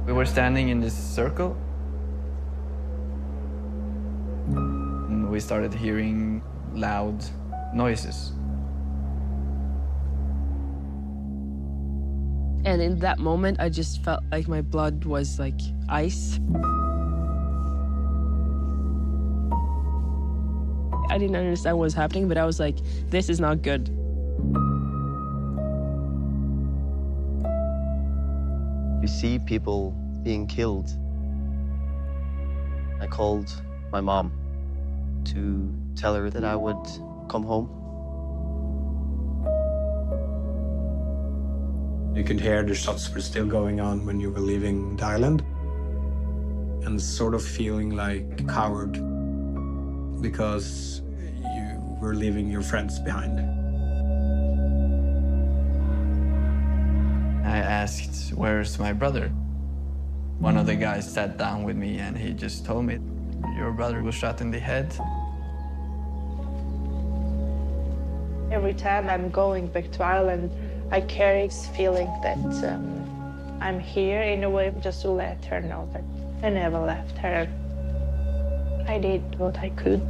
We were standing in this circle, and we started hearing loud noises. And in that moment, I just felt like my blood was like ice. I didn't understand what was happening, but I was like, this is not good. You see people being killed. I called my mom to tell her that I would come home. You could hear the shots were still going on when you were leaving the island, and sort of feeling like a coward because you were leaving your friends behind. I asked, where's my brother? One of the guys sat down with me and he just told me, your brother was shot in the head. Every time I'm going back to Ireland, I carry this feeling that I'm here in a way just to let her know that I never left her. I did what I could.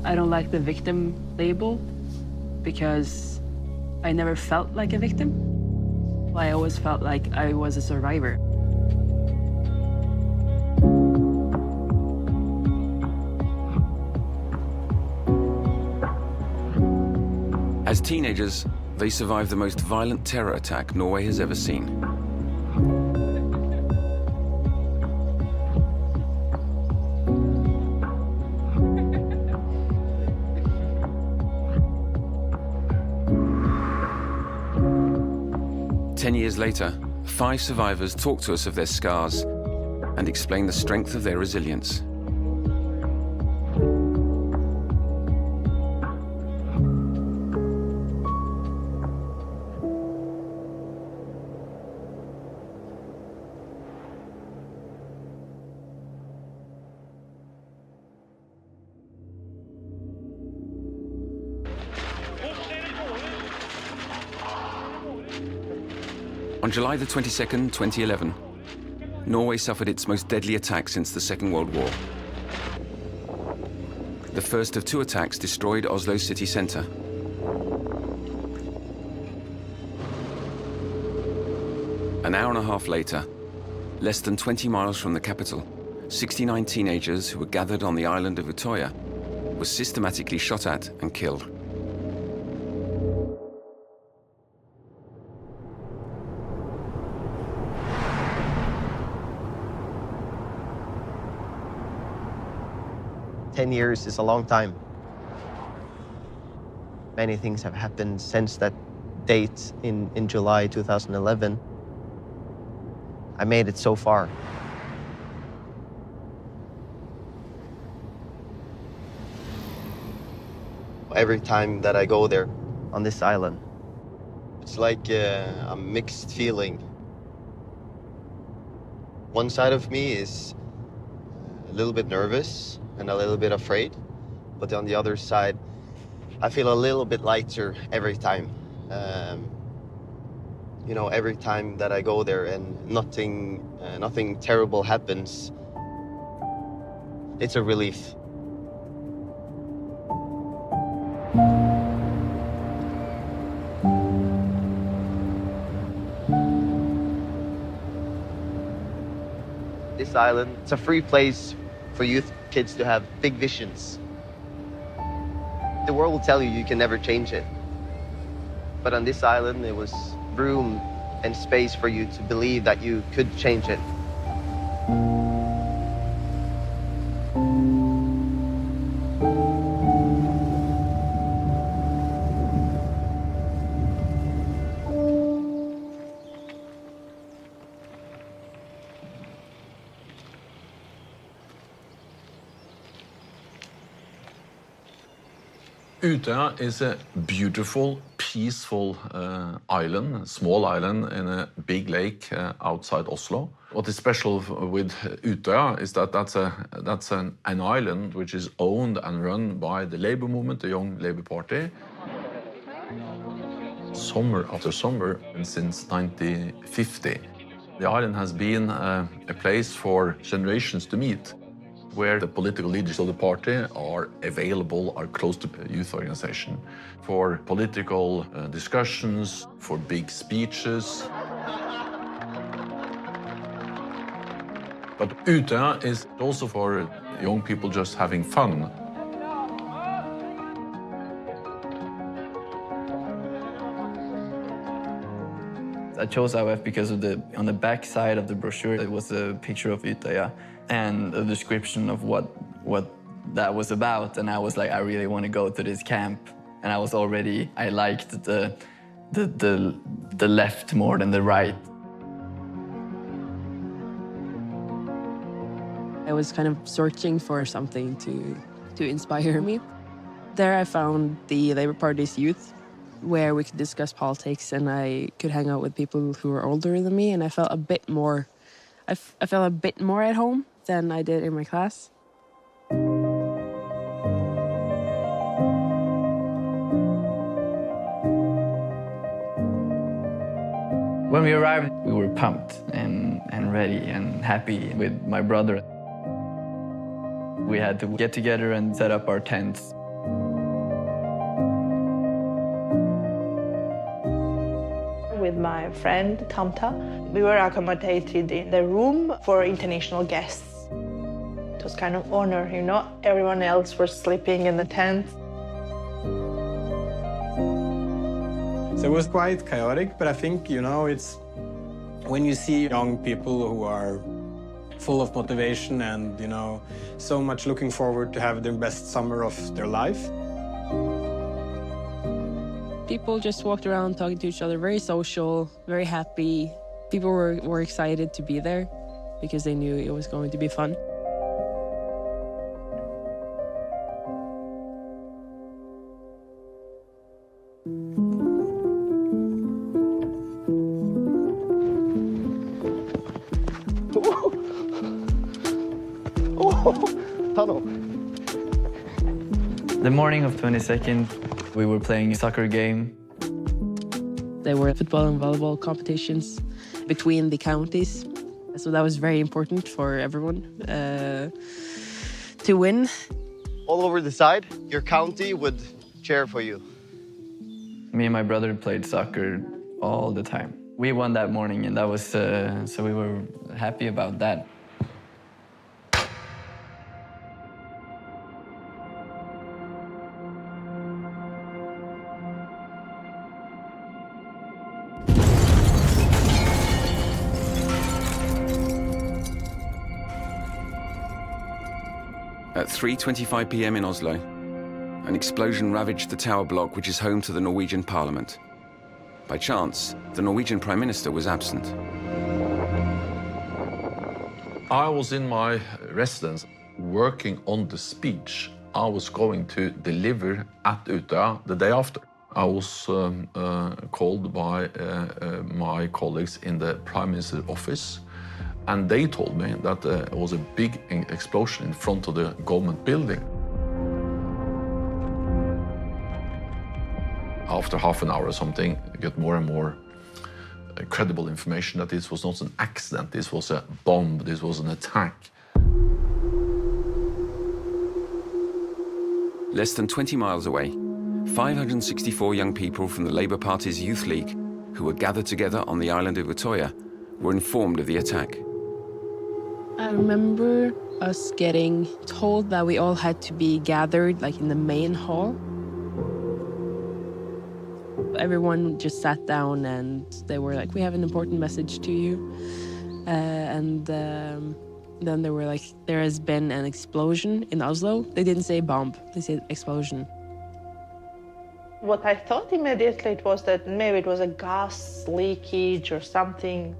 I don't like the victim label because I never felt like a victim. I always felt like I was a survivor. As teenagers, they survived the most violent terror attack Norway has ever seen. Ten years later, 5 survivors talk to us of their scars and explain the strength of their resilience. On July the 22nd, 2011, Norway suffered its most deadly attack since the Second World War. The first of 2 attacks destroyed Oslo's city centre. An hour and a half later, less than 20 miles from the capital, 69 teenagers who were gathered on the island of Utoya were systematically shot at and killed. Ten years is a long time. Many things have happened since that date in July 2011. I made it so far. Every time that I go there on this island, it's like a mixed feeling. One side of me is a little bit nervous and a little bit afraid, but on the other side, I feel a little bit lighter every time. You know, every time that I go there and nothing terrible happens, it's a relief. This island, it's a free place for youth kids to have big visions. The world will tell you you can never change it. But on this island, there was room and space for you to believe that you could change it. Utoya is a beautiful, peaceful island, a small island in a big lake outside Oslo. What is special with Utoya is that that's an island which is owned and run by the labor movement, the Young Labour Party. summer after summer and since 1950. The island has been a place for generations to meet, where the political leaders of the party are available, are close to the youth organization, for political discussions, for big speeches. But Utoya is also for young people just having fun. I chose IOF because of on the back side of the brochure, it was a picture of Utoya and a description of what that was about. And I was like, I really want to go to this camp. And I liked the left more than the right. I was kind of searching for something to inspire me. There I found the Labour Party's youth, where we could discuss politics and I could hang out with people who were older than me, and I felt a bit more, I felt a bit more at home than I did in my class. When we arrived, we were pumped and ready and happy with my brother. We had to get together and set up our tents. With my friend Tamta, we were accommodated in the room for international guests. It was kind of honor, you know. Everyone else was sleeping in the tent. So it was quite chaotic, but I think, you know, it's when you see young people who are full of motivation and, you know, so much looking forward to have the best summer of their life. People just walked around talking to each other, very social, very happy. People were excited to be there because they knew it was going to be fun. Tunnel. The morning of 22nd, we were playing a soccer game. There were football and volleyball competitions between the counties. So that was very important for everyone to win. All over the side, your county would cheer for you. Me and my brother played soccer all the time. We won that morning, and that was so we were happy about that. At 3:25 p.m. in Oslo, an explosion ravaged the tower block which is home to the Norwegian Parliament. By chance, the Norwegian Prime Minister was absent. I was in my residence working on the speech I was going to deliver at Utoya the day after. I was called by my colleagues in the Prime Minister's office, and they told me that there was a big explosion in front of the government building. After half an hour or something, I get more and more credible information that this was not an accident, this was a bomb, this was an attack. Less than 20 miles away, 564 young people from the Labour Party's Youth League, who were gathered together on the island of Utoya, were informed of the attack. I remember us getting told that we all had to be gathered like in the main hall. Everyone just sat down and they were like, we have an important message to you. Then they were like, there has been an explosion in Oslo. They didn't say bomb, they said explosion. What I thought immediately it was that maybe it was a gas leakage or something.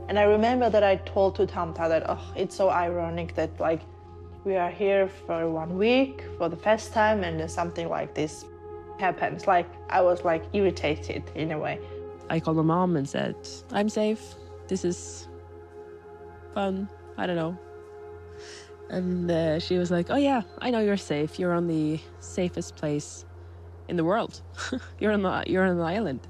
And I remember that I told to Tamta that, oh, it's so ironic that like we are here for 1 week for the first time and then something like this happens. Like I was like irritated in a way. I called my mom and said, I'm safe. This is fun. I don't know. And she was like, oh yeah, I know you're safe. You're on the safest place in the world. You're on an island.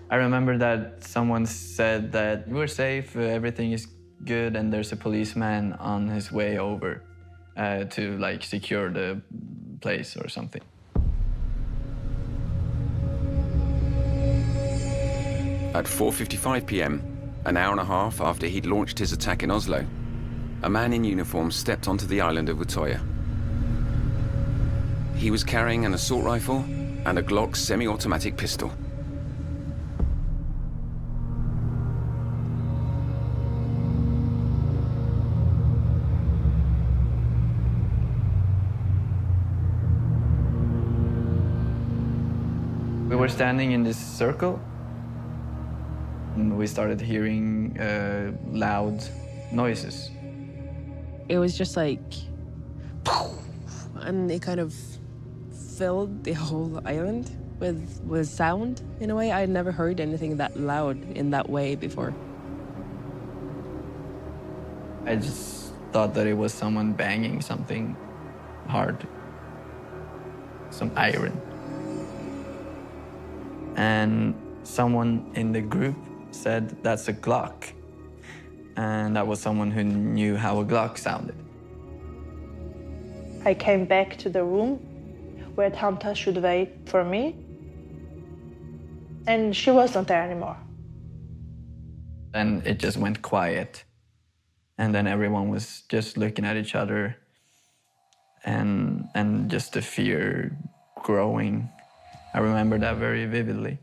I remember that someone said that we're safe, everything is good, and there's a policeman on his way over to like secure the place or something. At 4:55 p.m., an hour and a half after he'd launched his attack in Oslo, a man in uniform stepped onto the island of Utoya. He was carrying an assault rifle and a Glock semi-automatic pistol. We were standing in this circle, and we started hearing loud noises. It was just like, and it kind of filled the whole island with sound in a way. I'd never heard anything that loud in that way before. I just thought that it was someone banging something hard, some iron. And someone in the group said, "That's a Glock." And that was someone who knew how a Glock sounded. I came back to the room where Tanta should wait for me, and she wasn't there anymore. And it just went quiet. And then everyone was just looking at each other, and just the fear growing. I remember that very vividly.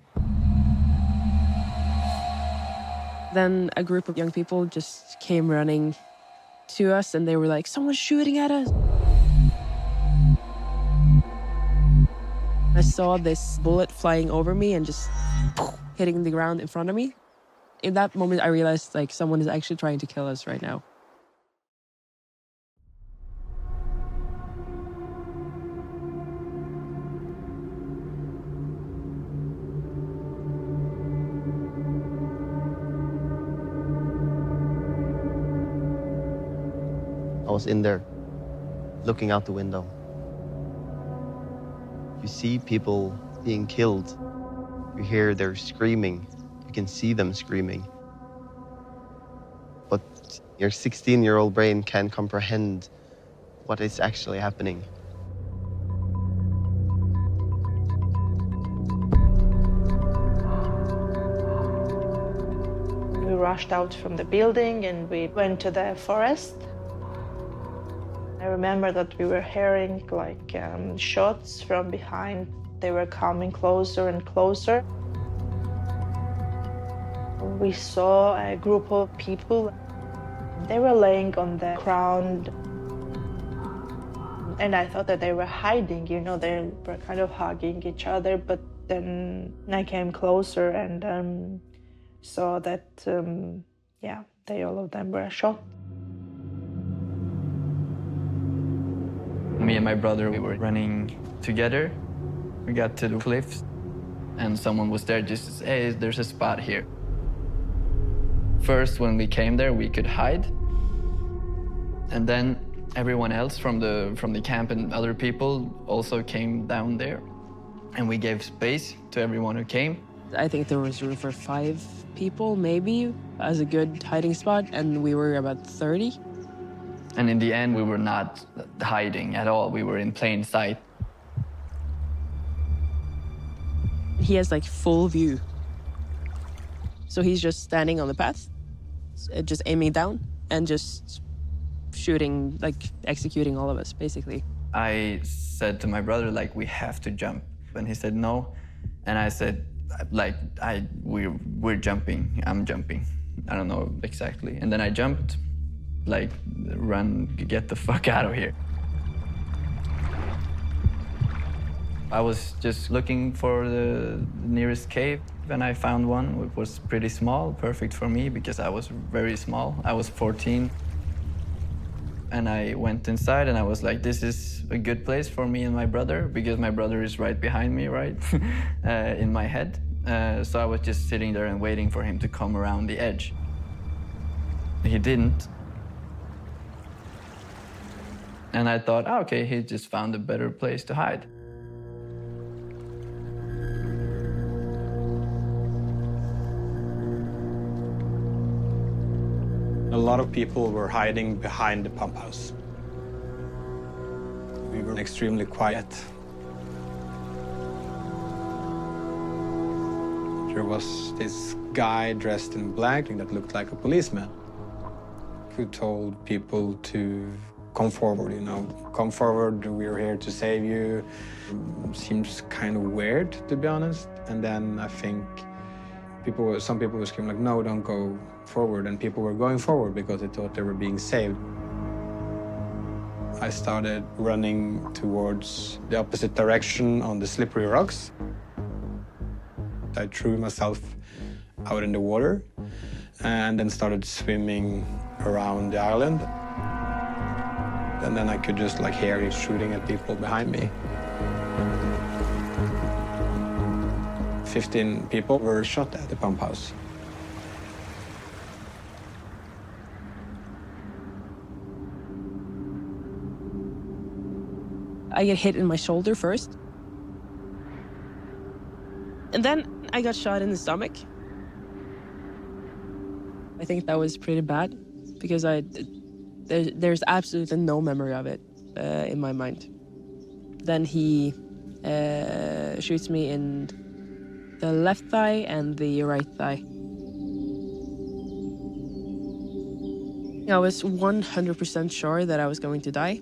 Then a group of young people just came running to us, and they were like, "Someone's shooting at us." I saw this bullet flying over me and just hitting the ground in front of me. In that moment, I realized like someone is actually trying to kill us right now. I was in there, looking out the window. You see people being killed. You hear they're screaming. You can see them screaming. But your 16-year-old brain can't comprehend what is actually happening. We rushed out from the building and we went to the forest. I remember that we were hearing like shots from behind. They were coming closer and closer. We saw a group of people. They were laying on the ground. And I thought that they were hiding, you know, they were kind of hugging each other. But then I came closer and saw that, yeah, all of them were shot. Me and my brother, we were running together. We got to the cliffs, and someone was there just to say, "Hey, there's a spot here." First, when we came there, we could hide. And then everyone else from the camp and other people also came down there. And we gave space to everyone who came. I think there was room for 5 people, maybe, as a good hiding spot, and we were about 30. And in the end, we were not hiding at all. We were in plain sight. He has like full view. So he's just standing on the path, just aiming down and just shooting, like executing all of us, basically. I said to my brother, like, "We have to jump." And he said, "No." And I said, like, we're jumping. I'm jumping. I don't know exactly. And then I jumped. Like, run, get the fuck out of here. I was just looking for the nearest cave, and I found one. It was pretty small, perfect for me because I was very small. I was 14. And I went inside and I was like, this is a good place for me and my brother because my brother is right behind me, right, in my head. So I was just sitting there and waiting for him to come around the edge. He didn't. And I thought, oh, okay, he just found a better place to hide. lot of people were hiding behind the pump house. We were extremely quiet. There was this guy dressed in black that looked like a policeman who told people to come forward, come forward, we're here to save you. Seems kind of weird, to be honest. And then I think some people were screaming like, no, don't go forward. And people were going forward because they thought they were being saved. I started running towards the opposite direction on the slippery rocks. I threw myself out in the water and then started swimming around the island. And then I could just hear you shooting at people behind me. 15 people were shot at the pump house. I get hit in my shoulder first. And then I got shot in the stomach. I think that was pretty bad because there's absolutely no memory of it in my mind. Then he shoots me in the left thigh and the right thigh. I was 100% sure that I was going to die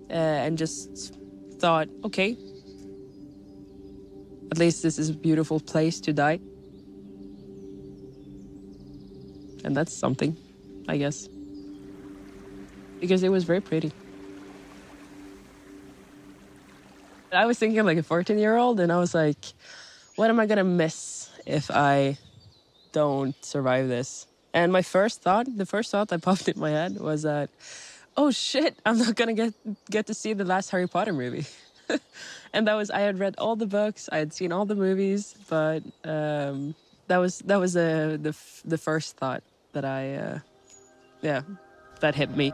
and just thought, okay, at least this is a beautiful place to die. And that's something, I guess. Because it was very pretty. I was thinking like a 14-year-old, and I was like, what am I gonna miss if I don't survive this? And the first thought that popped in my head was that, oh shit, I'm not gonna get to see the last Harry Potter movie. And I had read all the books, I had seen all the movies, but that was the first thought that that hit me.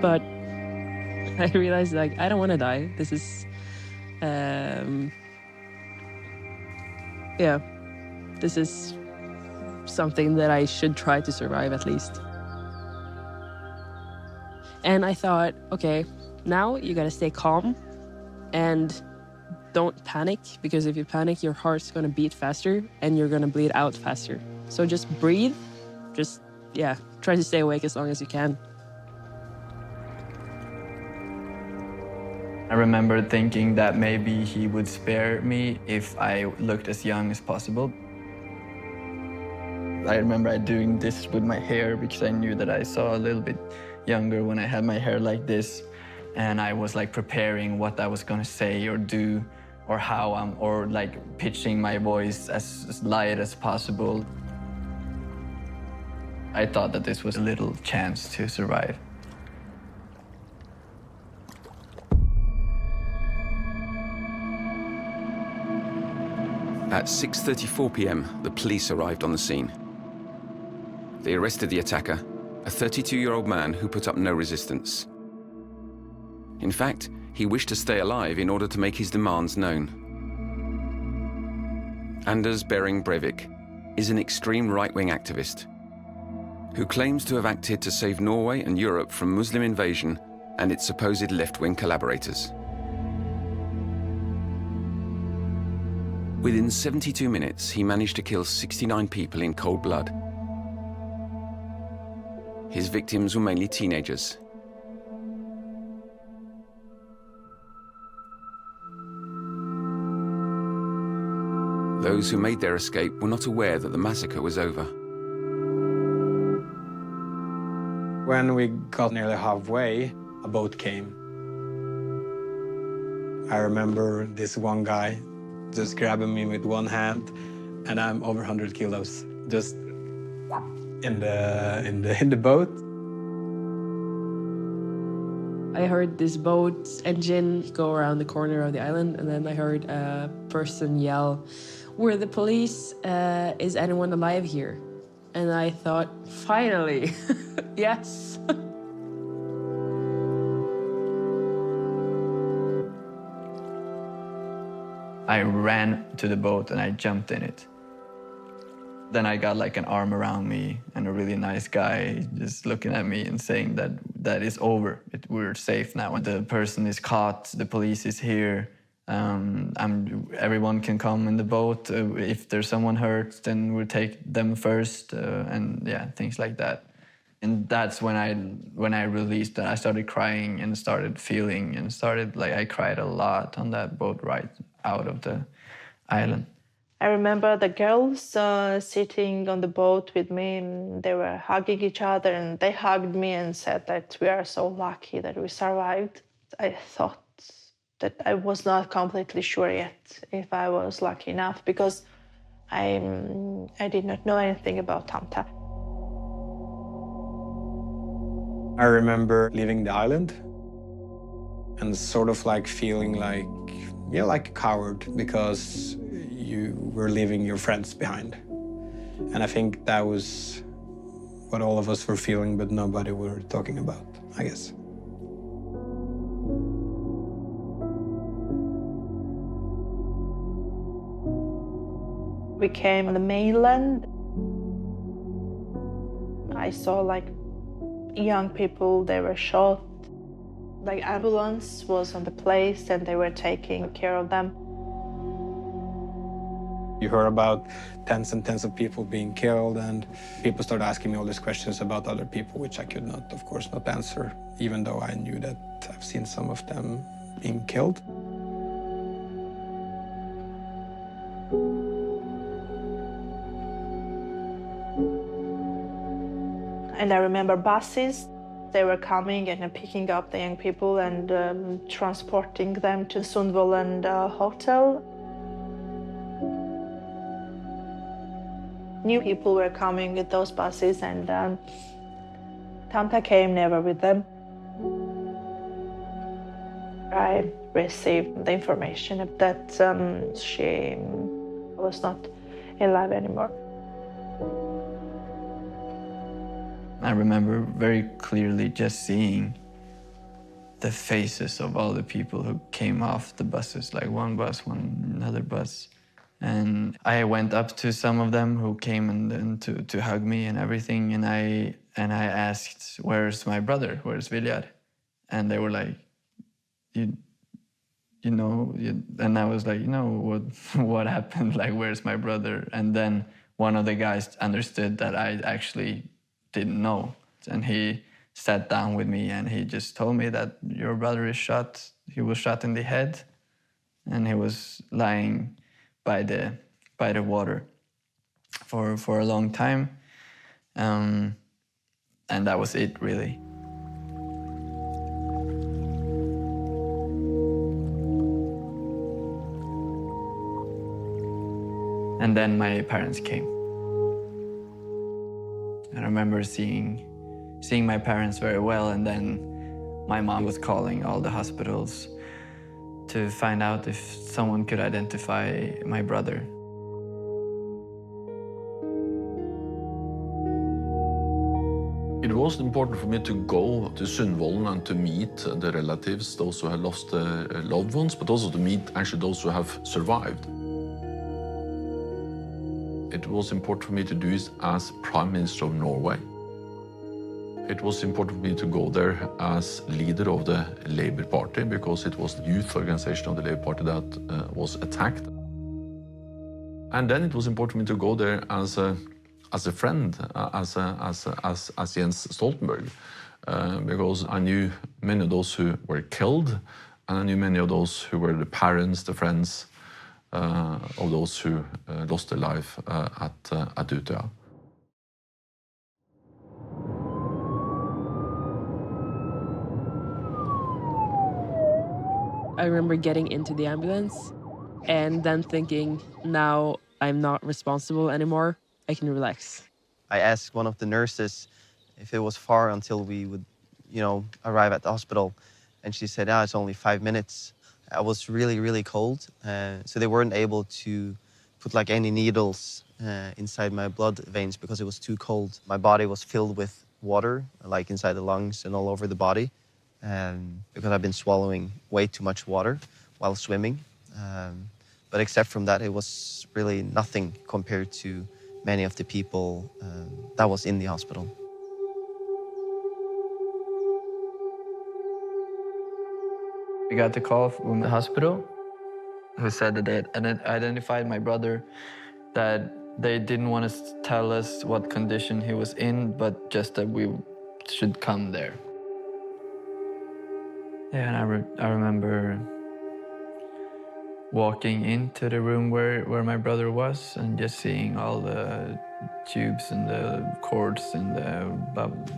But I realized I don't want to die. This is, this is something that I should try to survive at least. And I thought, okay, now you gotta stay calm and don't panic, because if you panic, your heart's gonna beat faster and you're gonna bleed out faster. So just breathe, try to stay awake as long as you can. I remember thinking that maybe he would spare me if I looked as young as possible. I remember doing this with my hair because I knew that I saw a little bit younger when I had my hair like this, and I was preparing what I was gonna say or do, or how or pitching my voice as light as possible. I thought that this was a little chance to survive. At 6:34 p.m., the police arrived on the scene. They arrested the attacker, a 32-year-old man who put up no resistance. In fact, he wished to stay alive in order to make his demands known. Anders Behring Breivik is an extreme right-wing activist who claims to have acted to save Norway and Europe from Muslim invasion and its supposed left-wing collaborators. Within 72 minutes, he managed to kill 69 people in cold blood. His victims were mainly teenagers. Those who made their escape were not aware that the massacre was over. When we got nearly halfway, a boat came. I remember this one guy just grabbing me with one hand, and I'm over 100 kilos, just in the boat. I heard this boat's engine go around the corner of the island, and then I heard a person yell, "We're the police, is anyone alive here?" And I thought, finally, yes. I ran to the boat and I jumped in it. Then I got like an arm around me and a really nice guy just looking at me and saying that it's over. We're safe now. And the person is caught, the police is here. Everyone can come in the boat. If there's someone hurt, then we'll take them first, and yeah, things like that. And that's when I released that. I started crying and started feeling and I cried a lot on that boat ride out of the island. I remember the girls sitting on the boat with me, and they were hugging each other, and they hugged me and said that we are so lucky that we survived. I thought that I was not completely sure yet if I was lucky enough, because I did not know anything about Tanta. I remember leaving the island and sort of like feeling like, yeah, like a coward, because you were leaving your friends behind. And I think that was what all of us were feeling, but nobody were talking about, I guess. We came on the mainland. I saw like young people, they were shot. Like ambulance was on the place and they were taking care of them. You heard about tens and tens of people being killed, and people started asking me all these questions about other people, which I could not, of course, not answer, even though I knew that I've seen some of them being killed. And I remember buses, they were coming and picking up the young people and transporting them to Sundvolden hotel. New people were coming with those buses, and Tanta came never with them. I received the information that she was not alive anymore. I remember very clearly just seeing the faces of all the people who came off the buses, like one bus, another bus. And I went up to some of them who came and to hug me and everything. And I asked, "Where's my brother? Where's Viljar?" And they were like, you know, and I was like, what happened? Like, where's my brother? And then one of the guys understood that I actually didn't know. And he sat down with me and he just told me that your brother is shot. He was shot in the head and he was lying by the water for a long time. And that was it, really. And then my parents came. I remember seeing my parents very well, and then my mom was calling all the hospitals to find out if someone could identify my brother. It was important for me to go to Sundvolden and to meet the relatives, those who had lost their loved ones, but also to meet actually those who have survived. It was important for me to do this as Prime Minister of Norway. It was important for me to go there as leader of the Labour Party, because it was the youth organization of the Labour Party that was attacked. And then it was important for me to go there as a friend, as Jens Stoltenberg, because I knew many of those who were killed, and I knew many of those who were the parents, the friends of those who lost their life at Utoya. I remember getting into the ambulance and then thinking, now I'm not responsible anymore. I can relax. I asked one of the nurses if it was far until we would, arrive at the hospital. And she said, it's only 5 minutes. I was really, really cold. So they weren't able to put like any needles inside my blood veins because it was too cold. My body was filled with water, like inside the lungs and all over the body. Because I've been swallowing way too much water while swimming. But except from that, it was really nothing compared to many of the people that was in the hospital. We got the call from the hospital who said that they had identified my brother, that they didn't want to tell us what condition he was in, but just that we should come there. Yeah, and I remember walking into the room where my brother was and just seeing all the tubes and the cords and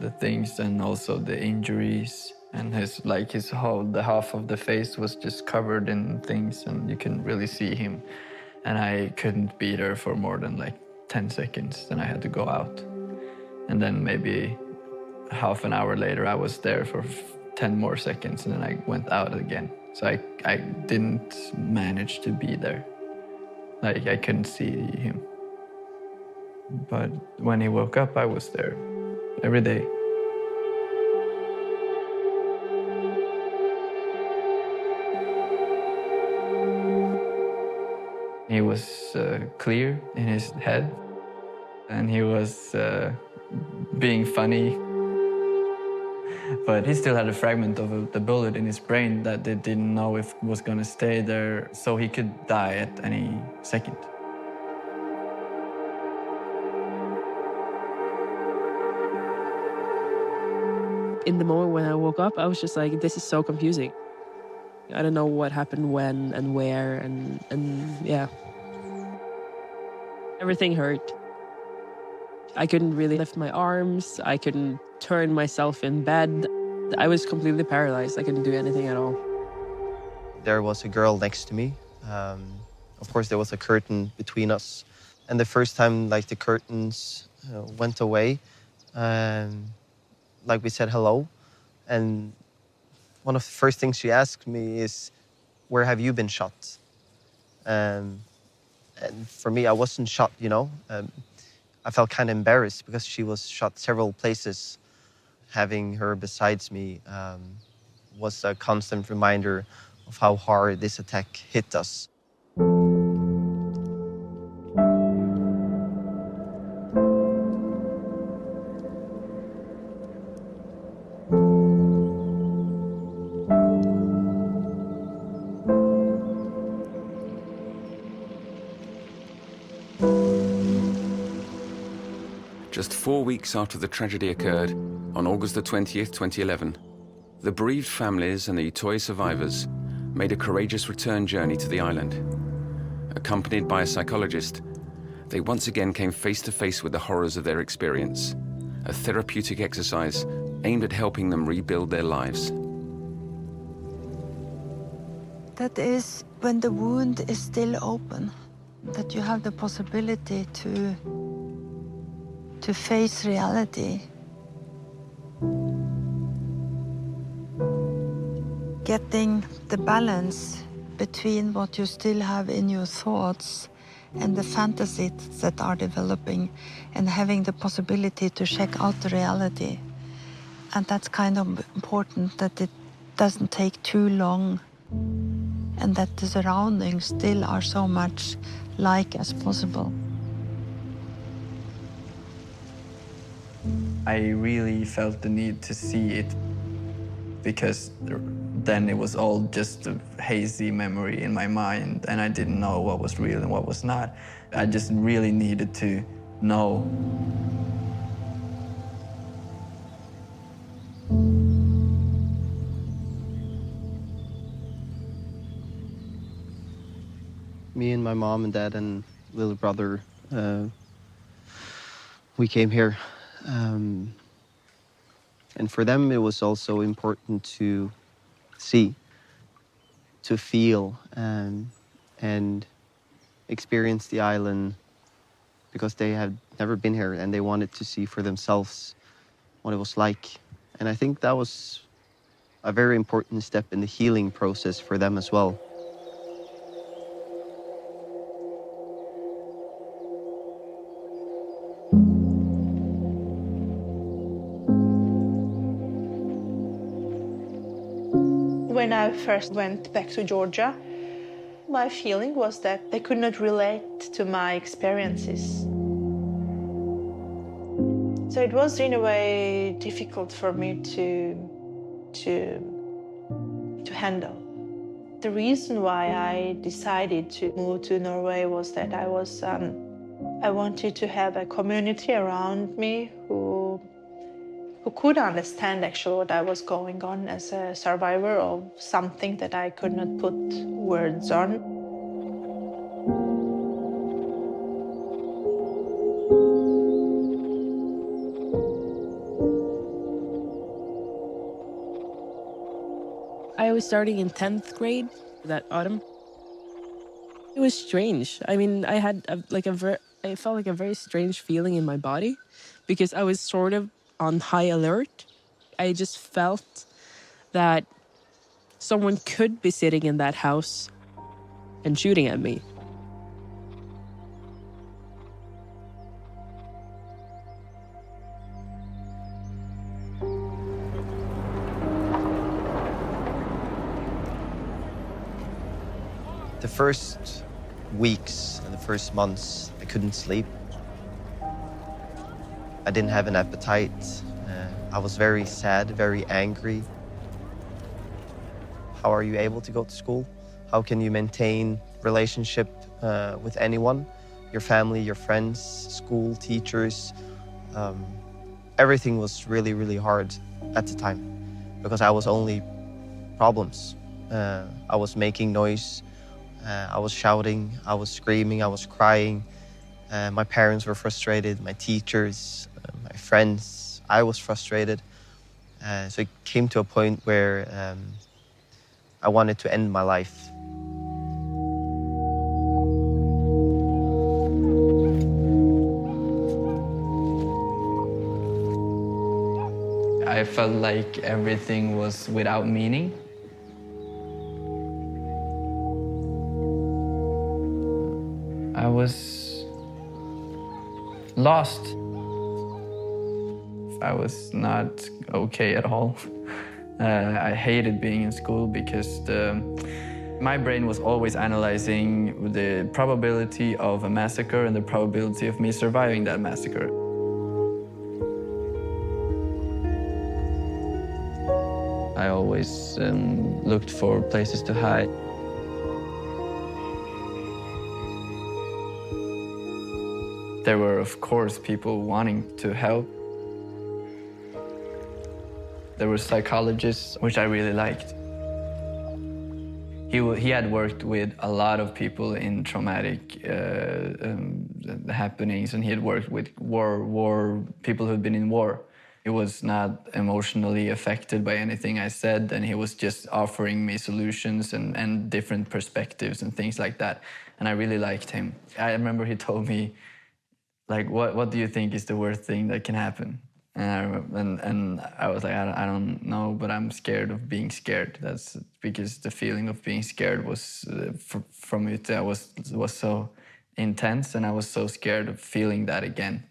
the things, and also the injuries, and the half of the face was just covered in things and you couldn't really see him. And I couldn't be there for more than like 10 seconds, then I had to go out. And then maybe half an hour later I was there for 10 more seconds, and then I went out again. So I didn't manage to be there. Like, I couldn't see him. But when he woke up, I was there every day. He was clear in his head, and he was being funny. But he still had a fragment of the bullet in his brain that they didn't know if it was going to stay there, so he could die at any second. In the moment when I woke up, I was just like, this is so confusing. I don't know what happened when and where, and yeah. Everything hurt. I couldn't really lift my arms. I couldn't turn myself in bed. I was completely paralyzed. I couldn't do anything at all. There was a girl next to me. Of course, there was a curtain between us. And the first time, like, the curtains went away, like, we said hello. And one of the first things she asked me is, where have you been shot? And for me, I wasn't shot, you know. I felt kind of embarrassed because she was shot several places. Having her besides me was a constant reminder of how hard this attack hit us. Just 4 weeks after the tragedy occurred, on August the 20th, 2011, the bereaved families and the Utoya survivors made a courageous return journey to the island. Accompanied by a psychologist, they once again came face to face with the horrors of their experience, a therapeutic exercise aimed at helping them rebuild their lives. That is when the wound is still open, that you have the possibility to face reality. Getting the balance between what you still have in your thoughts and the fantasies that are developing, and having the possibility to check out the reality. And that's kind of important, that it doesn't take too long, and that the surroundings still are so much like as possible. I really felt the need to see it, because then it was all just a hazy memory in my mind, and I didn't know what was real and what was not. I just really needed to know. Me and my mom and dad and little brother, we came here. And for them, it was also important to see, to feel, and experience the island, because they had never been here and they wanted to see for themselves what it was like. And I think that was a very important step in the healing process for them as well. When I first went back to Georgia, my feeling was that they could not relate to my experiences. So it was in a way difficult for me to handle. The reason why I decided to move to Norway was that I wanted to have a community around me who could understand actually what I was going on as a survivor of something that I could not put words on. I was starting in 10th grade that autumn. It was strange. I mean, I had I felt like a very strange feeling in my body because I was sort of on high alert. I just felt that someone could be sitting in that house and shooting at me. The first weeks and the first months, I couldn't sleep. I didn't have an appetite. I was very sad, very angry. How are you able to go to school? How can you maintain relationship with anyone? Your family, your friends, school, teachers. Everything was really, really hard at the time because I was only problems. I was making noise. I was shouting, I was screaming, I was crying. My parents were frustrated, my teachers, my friends. I was frustrated. So it came to a point where I wanted to end my life. I felt like everything was without meaning. I was lost. I was not okay at all. I hated being in school because my brain was always analyzing the probability of a massacre and the probability of me surviving that massacre. I always looked for places to hide. There were, of course, people wanting to help. There were psychologists, which I really liked. He had worked with a lot of people in traumatic happenings, and he had worked with people who had been in war. He was not emotionally affected by anything I said, and he was just offering me solutions and different perspectives and things like that. And I really liked him. I remember he told me, like, what do you think is the worst thing that can happen? And I was like, I don't know, but I'm scared of being scared. That's because the feeling of being scared was from Utoya was so intense, and I was so scared of feeling that again.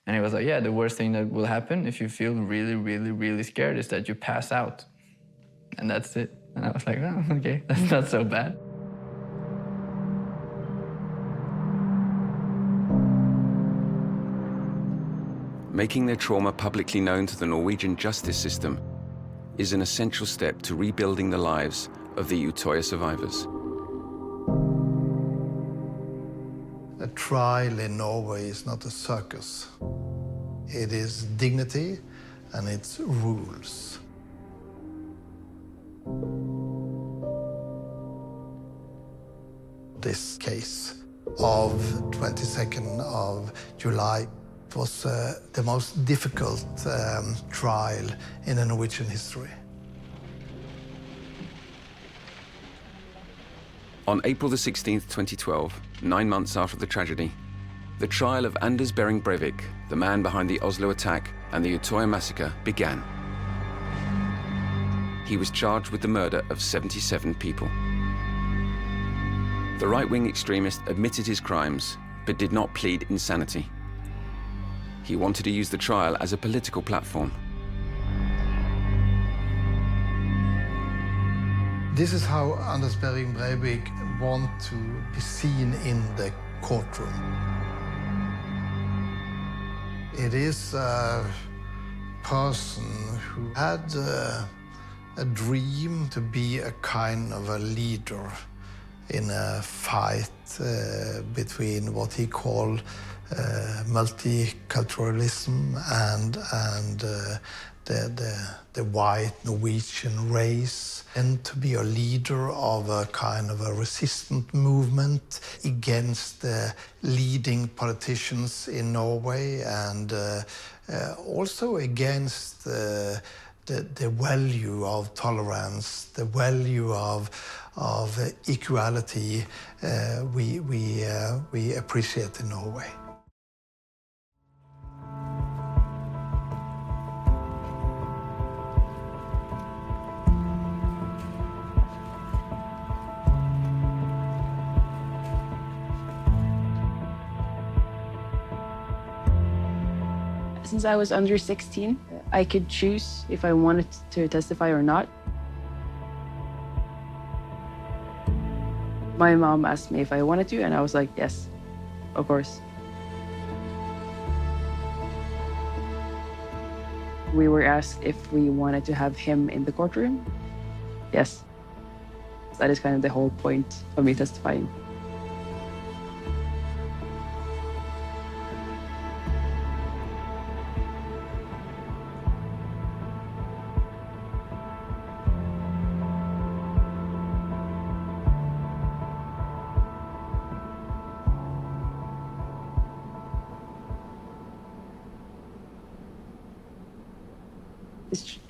And he was like, yeah, the worst thing that will happen if you feel really, really, really scared is that you pass out. And that's it. And I was like, oh, okay, that's not so bad. Making their trauma publicly known to the Norwegian justice system is an essential step to rebuilding the lives of the Utoya survivors. A trial in Norway is not a circus. It is dignity and it's rules. This case of 22nd of July was the most difficult trial in the Norwegian history. On April the 16th, 2012, 9 months after the tragedy, the trial of Anders Behring Breivik, the man behind the Oslo attack and the Utoya massacre, began. He was charged with the murder of 77 people. The right-wing extremist admitted his crimes, but did not plead insanity. He wanted to use the trial as a political platform. This is how Anders Behring Breivik want to be seen in the courtroom. It is a person who had a dream to be a kind of a leader in a fight between what he called multiculturalism and the white Norwegian race, and to be a leader of a kind of a resistant movement against the leading politicians in Norway, and also against the value of tolerance, the value of equality we appreciate in Norway. Since I was under 16, I could choose if I wanted to testify or not. My mom asked me if I wanted to, and I was like, yes, of course. We were asked if we wanted to have him in the courtroom. Yes. That is kind of the whole point of me testifying.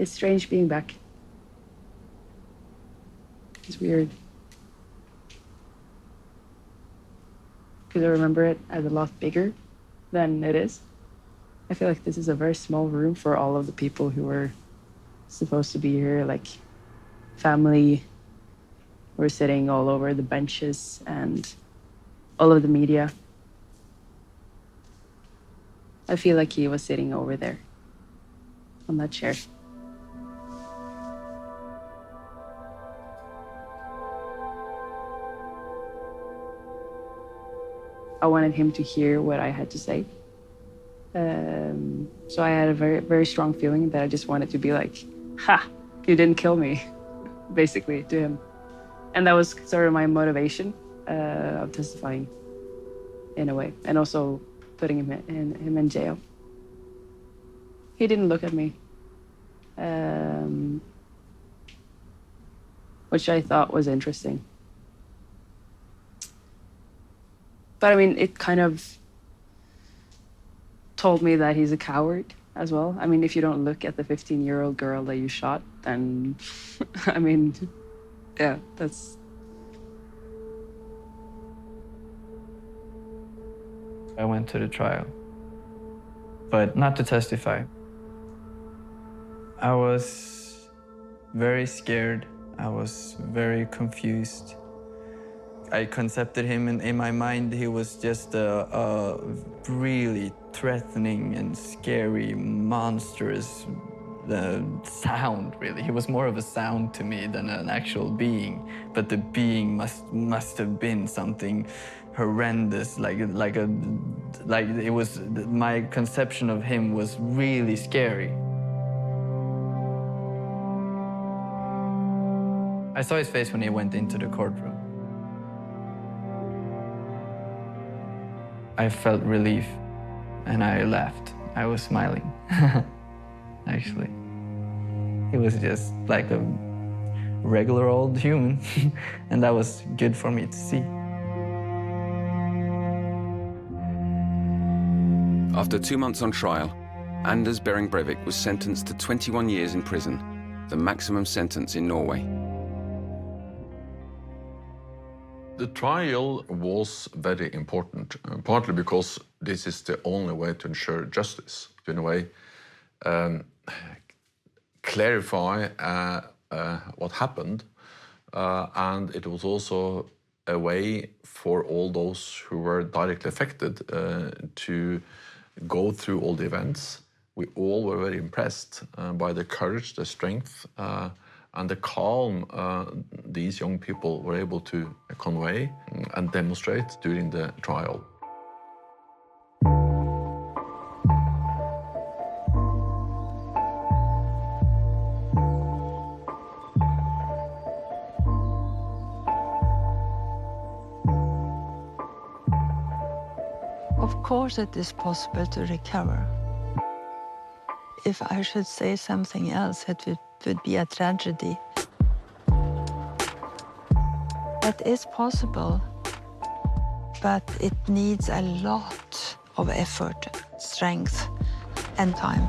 It's strange being back. It's weird. Because I remember it as a lot bigger than it is. I feel like this is a very small room for all of the people who were supposed to be here, like family were sitting all over the benches and all of the media. I feel like he was sitting over there on that chair. I wanted him to hear what I had to say. So I had a very, very strong feeling that I just wanted to be like, ha, you didn't kill me, basically, to him. And that was sort of my motivation of testifying, in a way, and also putting him in jail. He didn't look at me, which I thought was interesting. But I mean, it kind of told me that he's a coward as well. I mean, if you don't look at the 15-year-old girl that you shot, then, I mean, yeah, that's... I went to the trial, but not to testify. I was very scared. I was very confused. I concepted him in my mind. He was just a really threatening and scary, monstrous sound, really. He was more of a sound to me than an actual being. But the being must have been something horrendous, like it was. My conception of him was really scary. I saw his face when he went into the courtroom. I felt relief, and I laughed. I was smiling, actually. He was just like a regular old human, and that was good for me to see. After 2 months on trial, Anders Behring Breivik was sentenced to 21 years in prison, the maximum sentence in Norway. The trial was very important, partly because this is the only way to ensure justice, to in a way clarify what happened, and it was also a way for all those who were directly affected to go through all the events. We all were very impressed by the courage, the strength, and the calm these young people were able to convey and demonstrate during the trial. course it is possible to recover. If I should say something else, it would be a tragedy. It is possible, but it needs a lot of effort, strength, and time.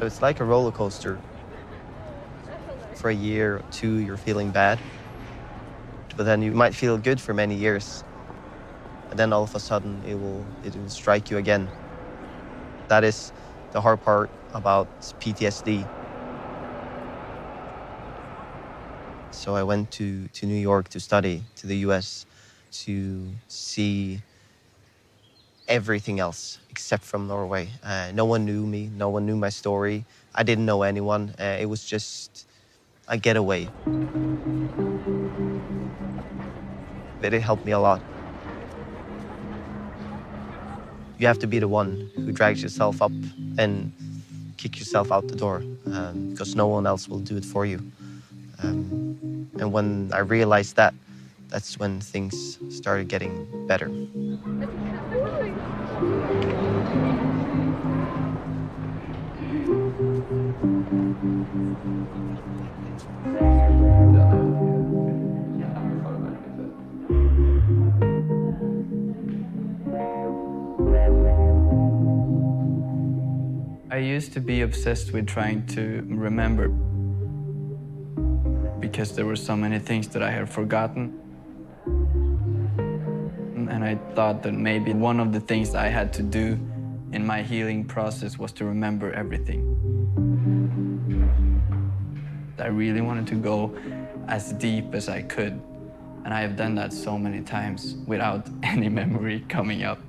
It's like a roller coaster. For a year or two, you're feeling bad, but then you might feel good for many years, and then all of a sudden it will strike you again. That is the hard part about PTSD. So I went to New York to study, to the US, to see everything else except from Norway. No one knew me, no one knew my story. I didn't know anyone. It was just a getaway. But it helped me a lot. You have to be the one who drags yourself up and kick yourself out the door, because no one else will do it for you. And when I realized that, that's when things started getting better. I used to be obsessed with trying to remember because there were so many things that I had forgotten. And I thought that maybe one of the things I had to do in my healing process was to remember everything. I really wanted to go as deep as I could. And I have done that so many times without any memory coming up.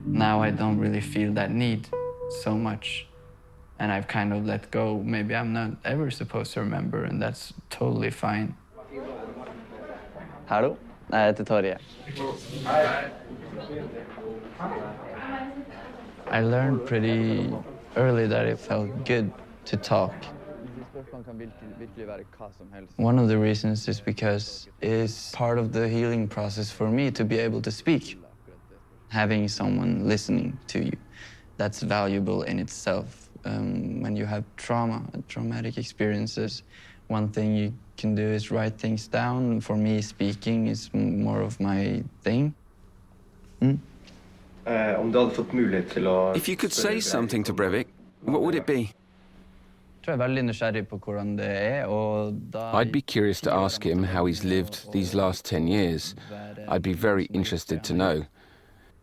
Now I don't really feel that need so much. And I've kind of let go. Maybe I'm not ever supposed to remember, and that's totally fine. Hallo, jeg heter Torje. I learned pretty early that it felt good to talk. One of the reasons is because it's part of the healing process for me to be able to speak. Having someone listening to you, that's valuable in itself. When you have traumatic experiences, one thing you can do is write things down. For me, speaking is more of my thing. If you could say something to Breivik, what would it be? I'd be curious to ask him how he's lived these last 10 years. I'd be very interested to know.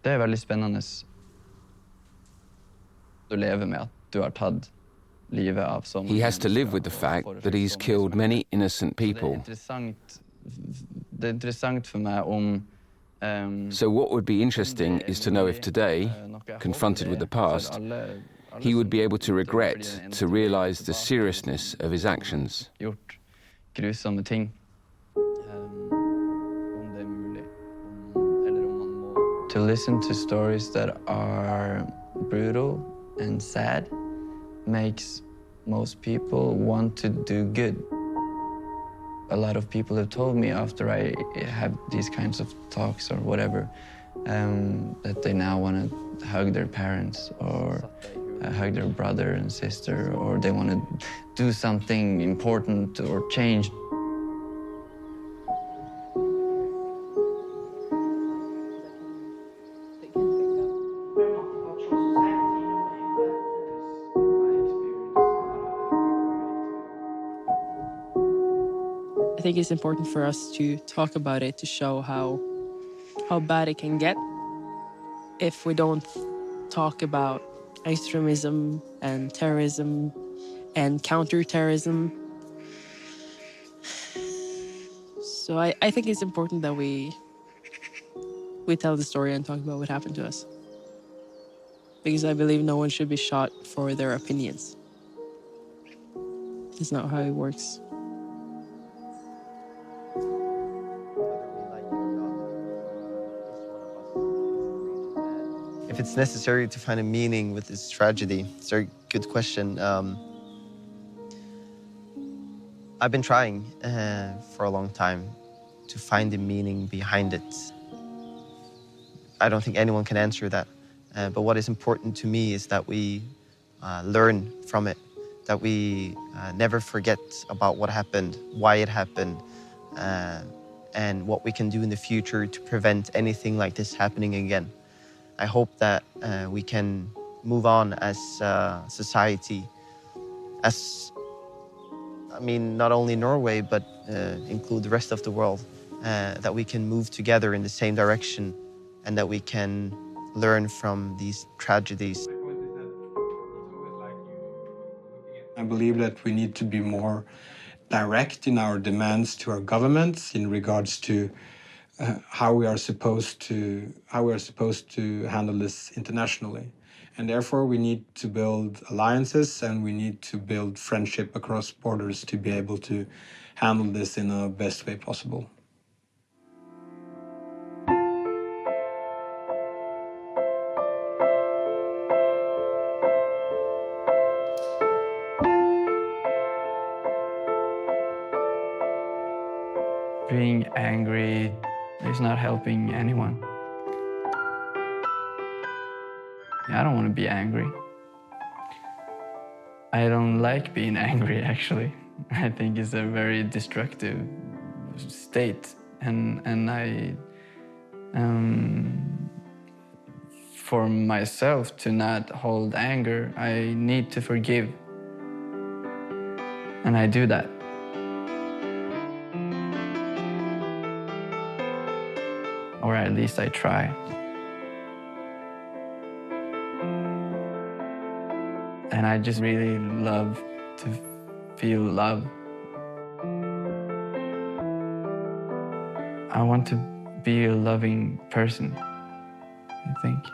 Det veldig spennende. Du lever med at du har tatt livet av så mange. He has to live with the fact that he's killed many innocent people. Det er interessant for meg om So what would be interesting is to know if today, confronted with the past, he would be able to regret, to realize the seriousness of his actions. Gjort grusomme ting. To listen to stories that are brutal and sad makes most people want to do good. A lot of people have told me after I have these kinds of talks or whatever, that they now want to hug their parents or hug their brother and sister, or they want to do something important or change. I think it's important for us to talk about it to show how bad it can get if we don't talk about extremism and terrorism and counterterrorism. So I think it's important that we tell the story and talk about what happened to us. Because I believe no one should be shot for their opinions. That's not how it works. If if it's necessary to find a meaning with this tragedy, it's a very good question. I've been trying for a long time to find the meaning behind it. I don't think anyone can answer that. But what is important to me is that we learn from it, that we never forget about what happened, why it happened, and what we can do in the future to prevent anything like this happening again. I hope that we can move on as a society, not only Norway, but include the rest of the world, that we can move together in the same direction and that we can learn from these tragedies. I believe that we need to be more direct in our demands to our governments in regards to how we are supposed to handle this internationally. And therefore we need to build alliances and we need to build friendship across borders to be able to handle this in the best way possible. Being angry is not helping anyone. I don't want to be angry. I don't like being angry, actually. I think it's a very destructive state. And I, for myself to not hold anger, I need to forgive. And I do that. Or at least I try. And I just really love to feel love. I want to be a loving person, I think.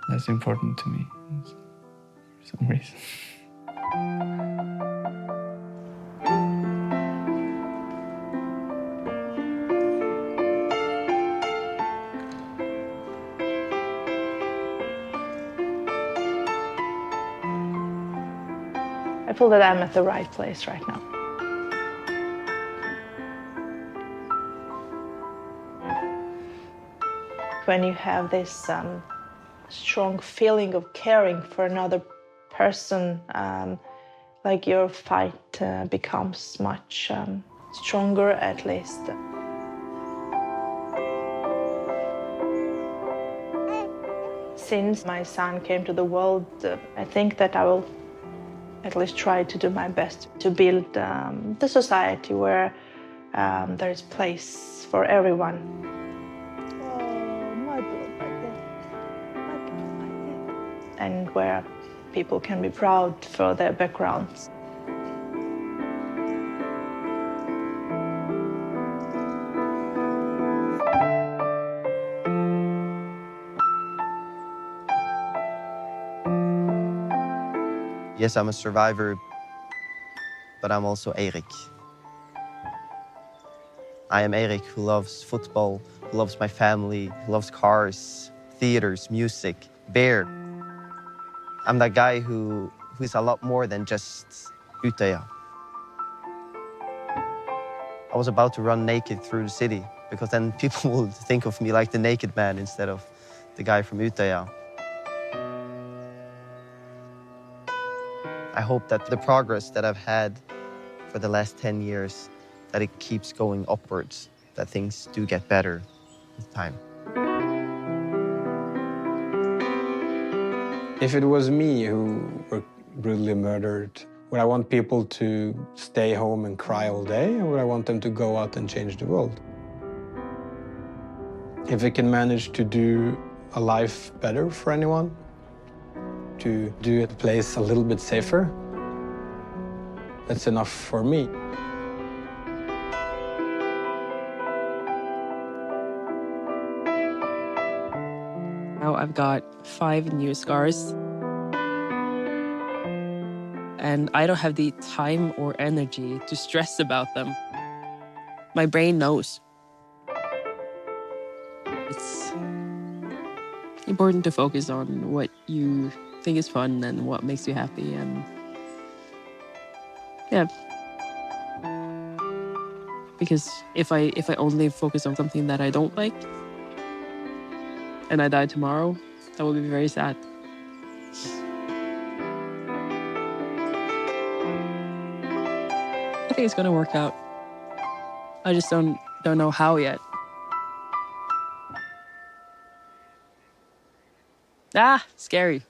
That's important to me for some reason. I feel that I'm at the right place right now. When you have this strong feeling of caring for another person, like your fight becomes much stronger, at least. Since my son came to the world, I think that I will at least try to do my best to build the society where there is place for everyone. And where people can be proud for their backgrounds. Yes, I'm a survivor, but I'm also Erik. I am Erik who loves football, who loves my family, who loves cars, theaters, music, beer. I'm that guy who is a lot more than just Utoya. I was about to run naked through the city because then people would think of me like the naked man instead of the guy from Utoya. I hope that the progress that I've had for the last 10 years, that it keeps going upwards, that things do get better with time. If it was me who were brutally murdered, would I want people to stay home and cry all day, or would I want them to go out and change the world? If I can manage to do a life better for anyone, to do a place a little bit safer, that's enough for me. Now I've got 5 new scars. And I don't have the time or energy to stress about them. My brain knows. important to focus on what you think is fun and what makes you happy, and yeah. Because if I only focus on something that I don't like and I die tomorrow, that would be very sad. I think it's gonna work out. I just don't know how yet. Ah, scary.